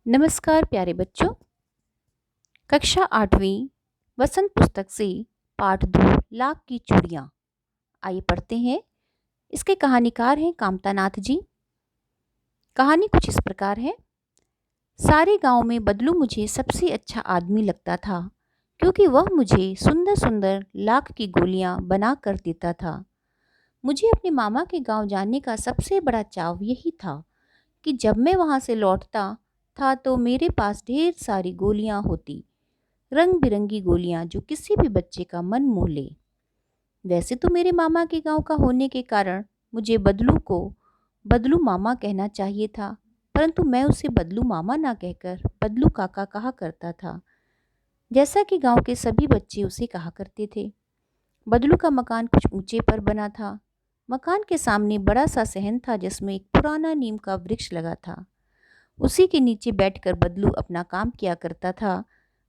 नमस्कार प्यारे बच्चों। कक्षा 8वीं वसंत पुस्तक से पाठ 2 लाख की चूड़ियाँ। आइए पढ़ते हैं। इसके कहानीकार हैं कामता नाथ जी। कहानी कुछ इस प्रकार है। सारे गांव में बदलू मुझे सबसे अच्छा आदमी लगता था, क्योंकि वह मुझे सुंदर सुंदर लाख की गोलियां बना कर देता था। मुझे अपने मामा के गांव जाने का सबसे बड़ा चाव यही था कि जब मैं वहां से लौटता था तो मेरे पास ढेर सारी गोलियां होती, रंग बिरंगी गोलियां जो किसी भी बच्चे का मन मोह ले। वैसे तो मेरे मामा के गांव का होने के कारण मुझे बदलू को बदलू मामा कहना चाहिए था, परंतु मैं उसे बदलू मामा ना कहकर बदलू काका कहा करता था, जैसा कि गांव के सभी बच्चे उसे कहा करते थे। बदलू का मकान कुछ ऊंचे पर बना था। मकान के सामने बड़ा सा सहन था जिसमें एक पुराना नीम का वृक्ष लगा था। उसी के नीचे बैठकर बदलू अपना काम किया करता था।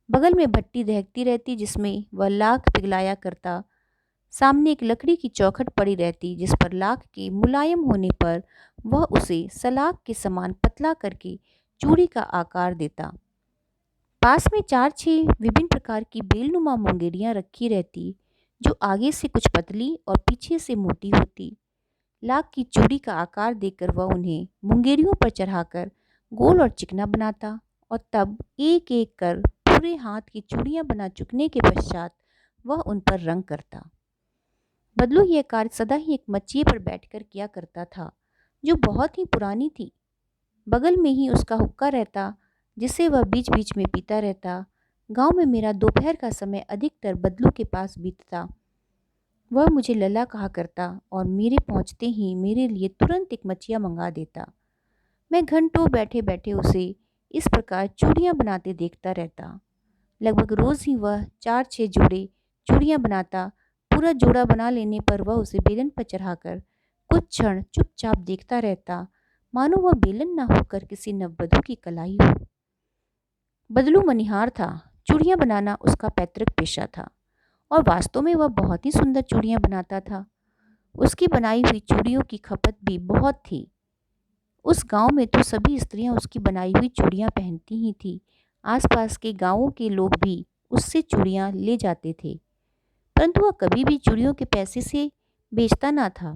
बगल में भट्टी दहकती रहती जिसमें वह लाख पिघलाया करता। सामने एक लकड़ी की चौखट पड़ी रहती जिस पर लाख के मुलायम होने पर वह उसे सलाख के समान पतला करके चूड़ी का आकार देता। पास में 4-6 विभिन्न प्रकार की बेलनुमा मुंगेरियां रखी रहती, जो आगे से कुछ पतली और पीछे से मोटी होती। लाख की चूड़ी का आकार देकर वह उन्हें मुंगेरियों पर चढ़ाकर गोल और चिकना बनाता और तब एक एक कर पूरे हाथ की चूड़ियां बना चुकने के पश्चात वह उन पर रंग करता। बदलू यह कार्य सदा ही एक मचिए पर बैठकर किया करता था, जो बहुत ही पुरानी थी। बगल में ही उसका हुक्का रहता, जिसे वह बीच बीच में पीता रहता। गांव में मेरा दोपहर का समय अधिकतर बदलू के पास बीतता। वह मुझे लला कहा करता और मेरे पहुंचते ही मेरे लिए तुरंत एक मचिया मंगा देता। मैं घंटों बैठे बैठे उसे इस प्रकार चूड़ियां बनाते देखता रहता। लगभग रोज ही वह 4-6 जोड़े चूड़ियां बनाता। पूरा जोड़ा बना लेने पर वह उसे बेलन पर चढ़ाकर कुछ क्षण चुपचाप देखता रहता, मानो वह बेलन ना होकर किसी नववधु की कलाई हो। बदलू मनिहार था। चूड़ियां बनाना उसका पैतृक पेशा था और वास्तव में वह बहुत ही सुंदर चूड़ियां बनाता था। उसकी बनाई हुई चूड़ियों की खपत भी बहुत थी। उस गांव में तो सभी स्त्रियां उसकी बनाई हुई चूड़ियां पहनती ही थी। आसपास के गांवों के लोग भी उससे चूड़ियां ले जाते थे, परंतु वह कभी भी चूड़ियों के पैसे से बेचता ना था।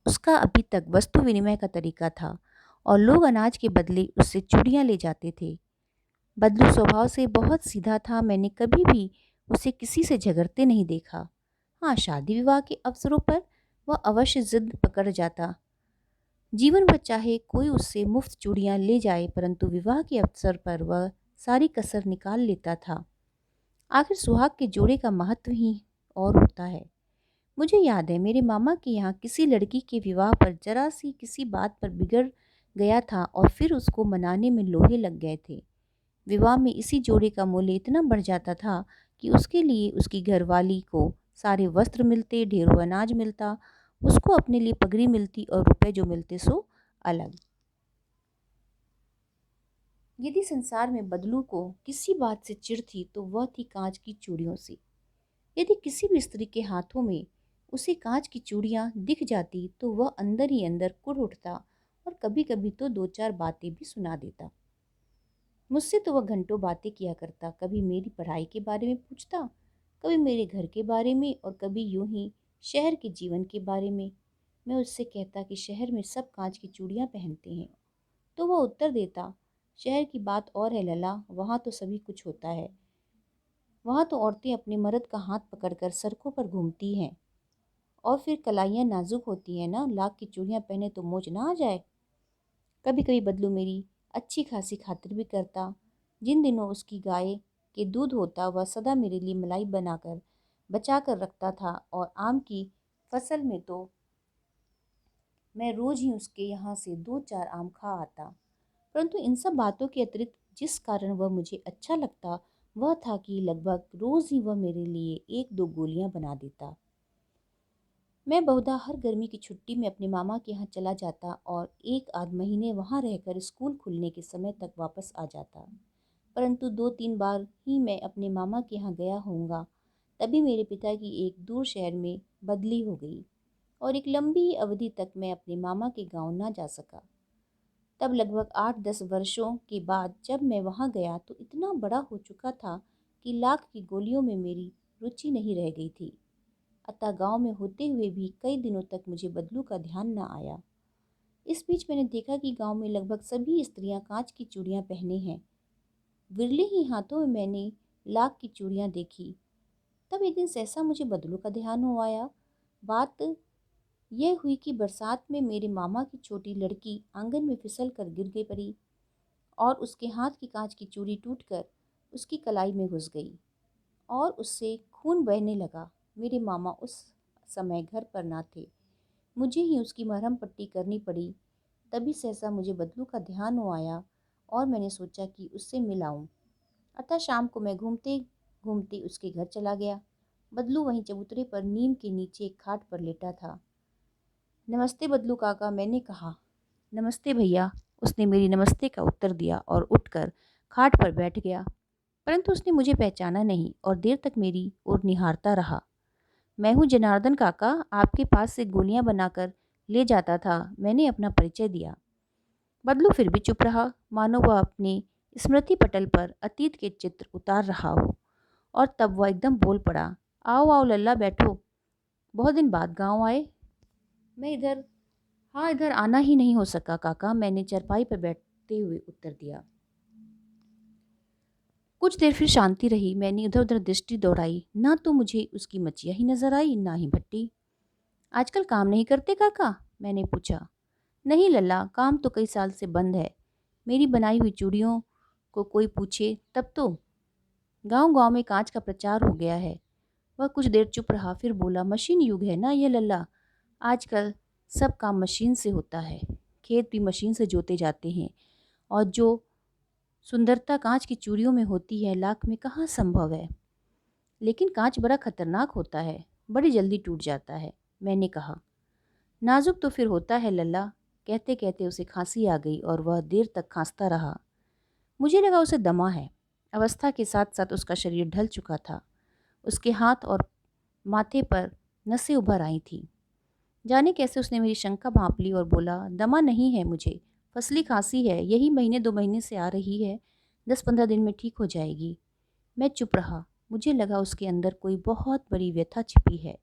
उसका अभी तक वस्तु विनिमय का तरीका था और लोग अनाज के बदले उससे चूड़ियां ले जाते थे। बदलू स्वभाव से बहुत सीधा था। मैंने कभी भी उसे किसी से झगड़ते नहीं देखा। हाँ, शादी विवाह के अवसरों पर वह अवश्य जिद पकड़ जाता। जीवन भर चाहे कोई उससे मुफ्त चूड़ियां ले जाए, परंतु विवाह के अवसर पर वह सारी कसर निकाल लेता था। आखिर सुहाग के जोड़े का महत्व ही और होता है। मुझे याद है मेरे मामा के यहाँ किसी लड़की के विवाह पर जरा सी किसी बात पर बिगड़ गया था और फिर उसको मनाने में लोहे लग गए थे। विवाह में इसी जोड़े का मूल्य इतना बढ़ जाता था कि उसके लिए उसकी घरवाली को सारे वस्त्र मिलते, ढेरों अनाज मिलता, उसको अपने लिए पगड़ी मिलती और रुपए जो मिलते सो अलग। यदि संसार में बदलू को किसी बात से चिढ़ थी तो वह थी कांच की चूड़ियों से। यदि किसी भी स्त्री के हाथों में उसे कांच की चूड़ियां दिख जाती तो वह अंदर ही अंदर कुढ़ उठता और कभी कभी तो 2-4 बातें भी सुना देता। मुझसे तो वह घंटों बातें किया करता, कभी मेरी पढ़ाई के बारे में पूछता, कभी मेरे घर के बारे में और कभी यूं ही शहर के जीवन के बारे में। मैं उससे कहता कि शहर में सब कांच की चूड़ियां पहनते हैं, तो वह उत्तर देता, शहर की बात और है लला, वहाँ तो सभी कुछ होता है। वहाँ तो औरतें अपने मर्द का हाथ पकड़कर सड़कों पर घूमती हैं और फिर कलाइयाँ नाजुक होती हैं ना, लाख की चूड़ियाँ पहने तो मोच ना आ जाए। कभी कभी बदलू मेरी अच्छी खासी खातिर भी करता। जिन दिनों उसकी गाय के दूध होता वह सदा मेरे लिए मलाई बनाकर बचा कर रखता था और आम की फसल में तो मैं रोज ही उसके यहाँ से 2-4 आम खा आता। परंतु इन सब बातों के अतिरिक्त जिस कारण वह मुझे अच्छा लगता वह था कि लगभग रोज ही वह मेरे लिए 1-2 गोलियां बना देता। मैं बहुधा हर गर्मी की छुट्टी में अपने मामा के यहाँ चला जाता और 1-आध महीने वहाँ रहकर स्कूल खुलने के समय तक वापस आ जाता। परंतु 2-3 बार ही मैं अपने मामा के यहाँ गया होऊंगा। तभी मेरे पिता की एक दूर शहर में बदली हो गई और एक लंबी अवधि तक मैं अपने मामा के गांव ना जा सका। तब लगभग 8-10 वर्षों के बाद जब मैं वहाँ गया तो इतना बड़ा हो चुका था कि लाख की गोलियों में मेरी रुचि नहीं रह गई थी। अतः गांव में होते हुए भी कई दिनों तक मुझे बदलू का ध्यान न आया। इस बीच मैंने देखा कि गांव में लगभग सभी स्त्रियां कांच की चूड़ियां पहने हैं। विरले ही हाथों में मैंने लाख की चूड़ियां देखी। तब एक दिन सहसा मुझे बदलू का ध्यान हो आया। बात यह हुई कि बरसात में मेरे मामा की छोटी लड़की आंगन में फिसल कर गिर गई पड़ी और उसके हाथ की कांच की चूड़ी टूटकर उसकी कलाई में घुस गई और उससे खून बहने लगा। मेरे मामा उस समय घर पर ना थे। मुझे ही उसकी मरहम पट्टी करनी पड़ी। तभी सहसा मुझे बदलू का ध्यान हो आया और मैंने सोचा कि उससे मिल आऊं। अतः शाम को मैं घूमते घूमते उसके घर चला गया। बदलू वहीं चबूतरे पर नीम के नीचे एक खाट पर लेटा था। नमस्ते बदलू काका, मैंने कहा। नमस्ते भैया, उसने मेरी नमस्ते का उत्तर दिया और उठकर खाट पर बैठ गया। परंतु उसने मुझे पहचाना नहीं और देर तक मेरी ओर निहारता रहा। मैं हूँ जनार्दन काका, आपके पास से गोलियां बनाकर ले जाता था, मैंने अपना परिचय दिया। बदलू फिर भी चुप रहा, मानो वह अपने स्मृति पटल पर अतीत के चित्र उतार रहा हो। और तब वह एकदम बोल पड़ा, आओ आओ लल्ला, बैठो। बहुत दिन बाद गांव आए। मैं इधर हाँ, इधर आना ही नहीं हो सका काका, मैंने चारपाई पर बैठते हुए उत्तर दिया। कुछ देर फिर शांति रही। मैंने इधर उधर दृष्टि दौड़ाई, ना तो मुझे उसकी मचिया ही नजर आई, ना ही भट्टी। आजकल काम नहीं करते काका, मैंने पूछा। नहीं लल्ला, काम तो कई साल से बंद है। मेरी बनाई हुई चूड़ियों को कोई पूछे तब तो। गांव गांव में कांच का प्रचार हो गया है। वह कुछ देर चुप रहा, फिर बोला, मशीन युग है ना ये लल्ला। आजकल सब काम मशीन से होता है। खेत भी मशीन से जोते जाते हैं और जो सुंदरता कांच की चूड़ियों में होती है लाख में कहाँ संभव है। लेकिन कांच बड़ा खतरनाक होता है, बड़ी जल्दी टूट जाता है, मैंने कहा। नाजुक तो फिर होता है लल्ला। कहते कहते उसे खांसी आ गई और वह देर तक खांसता रहा। मुझे लगा उसे दमा है। अवस्था के साथ साथ उसका शरीर ढल चुका था। उसके हाथ और माथे पर नसें उभर आई थीं। जाने कैसे उसने मेरी शंका भांप ली और बोला, दमा नहीं है मुझे, फसली खांसी है, यही महीने 2 महीने से आ रही है, 10-15 दिन में ठीक हो जाएगी। मैं चुप रहा। मुझे लगा उसके अंदर कोई बहुत बड़ी व्यथा छिपी है।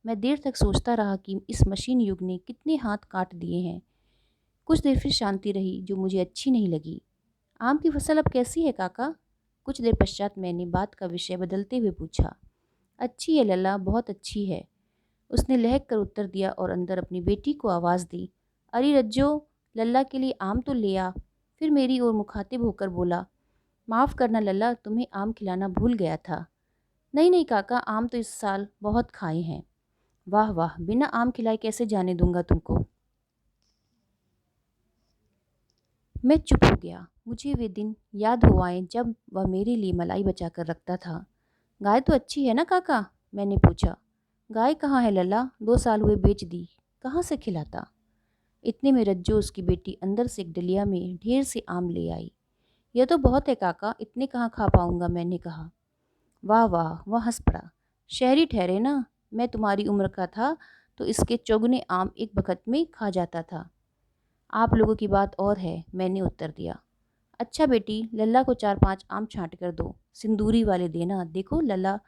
मैं देर तक सोचता रहा कि इस मशीन युग ने कितने हाथ काट दिए हैं। कुछ देर फिर शांति रही जो मुझे अच्छी नहीं लगी। आम की फसल अब कैसी है काका? कुछ देर पश्चात मैंने बात का विषय बदलते हुए पूछा। अच्छी है लल्ला, बहुत अच्छी है, उसने लहक कर उत्तर दिया और अंदर अपनी बेटी को आवाज़ दी, अरे रज्जो, लल्ला के लिए आम तो ले आ। फिर मेरी ओर मुखातिब होकर बोला, माफ़ करना लल्ला, तुम्हें आम खिलाना भूल गया था। नहीं नहीं काका, आम तो इस साल बहुत खाए हैं। वाह वाह, बिना आम खिलाए कैसे जाने दूंगा तुमको। मैं चुप हो गया। मुझे वे दिन याद हो आए जब वह मेरे लिए मलाई बचा कर रखता था। गाय तो अच्छी है ना काका? मैंने पूछा। गाय कहाँ है लल्ला, 2 साल हुए बेच दी, कहाँ से खिलाता। इतने में रज्जो उसकी बेटी अंदर से एक डलिया में ढेर से आम ले आई। यह तो बहुत है काका, इतने कहाँ खा पाऊंगा, मैंने कहा। वाह वाह, वह हंस पड़ा। शहरी ठहरे ना, मैं तुम्हारी उम्र का था तो इसके चौगुने आम एक बखत में खा जाता था। आप लोगों की बात और है, मैंने उत्तर दिया। अच्छा बेटी, लल्ला को 4-5 आम छांट कर दो, सिंदूरी वाले देना, देखो लल्ला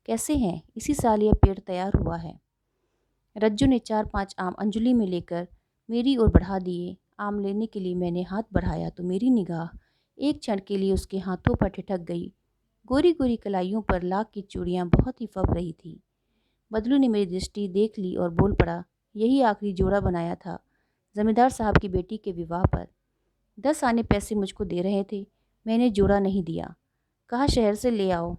कैसे हैं, इसी साल यह पेड़ तैयार हुआ है। रज्जू ने 4-5 आम अंजलि में लेकर मेरी ओर बढ़ा दिए। आम लेने के लिए मैंने हाथ बढ़ाया तो मेरी निगाह एक क्षण के लिए उसके हाथों पर ठिठक गई। गोरी गोरी कलाइयों पर लाख की चूड़ियाँ बहुत ही फब रही थी। बदलू ने मेरी दृष्टि देख ली और बोल पड़ा, यही आखिरी जोड़ा बनाया था जमींदार साहब की बेटी के विवाह पर। 10 आने पैसे मुझको दे रहे थे, मैंने जोड़ा नहीं दिया, कहा शहर से ले आओ।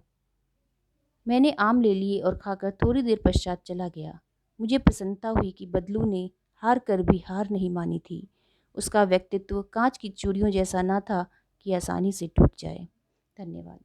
मैंने आम ले लिए और खाकर थोड़ी देर पश्चात चला गया। मुझे प्रसन्नता हुई कि बदलू ने हार कर भी हार नहीं मानी थी। उसका व्यक्तित्व कांच की चूड़ियों जैसा न था कि आसानी से टूट जाए। धन्यवाद।